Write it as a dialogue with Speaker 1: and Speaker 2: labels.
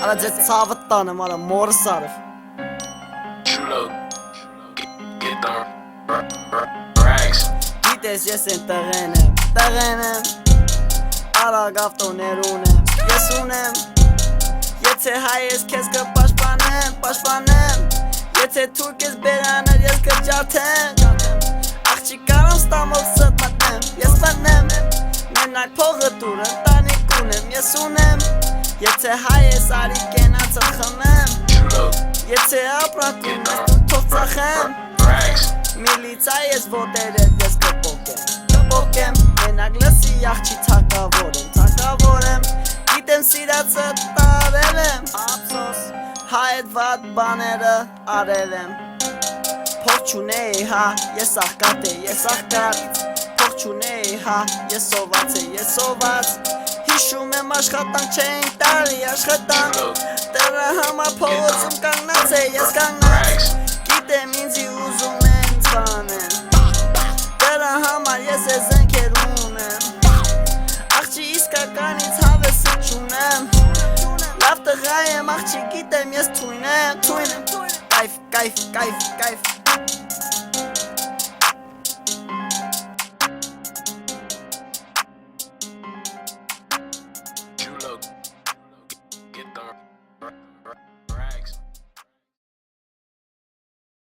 Speaker 1: Արա ձեզ ցավը տանեմ, արա մորս արև Գիտես ես են տղեն եմ Արա գավտոներ ունեմ, ես ունեմ Եթե հայ ես կեզ կպաշպանեմ Եթե թուրք ես բերանր ես կջարդեմ Աղջի կարամ ստամոլ ստ մտնեմ, ես մտնեմ Մենակ փողը տուր ընտանիք ունեմ, ես ունեմ Եթե հայ ես արի կենացը խմեմ Եթե ապրատում ես դու թող ծախեմ Միլիցա ես ոտերետ ես կպոկեմ Մենակ լսի աղջի թակավոր եմ Գիտեմ սիրածը տարել եմ Ափսոս հայետ վատ բաները արել եմ Փող չունեի հա ես աղկատ Փող չունեի հա ես սոված Հիշում եմ աշխատանք չէին տարի աշխատանք Տերը համար փողոցում կանգնած է ես կանգնած Գիտեմ ինձի ուզում են ծանեն Տերը համար ես է զենքեր ունեմ Աղջի իսկականից հավեսը չունեմ Լավ տղա եմ աղջի գիտեմ ես թույն եմ Կայֆ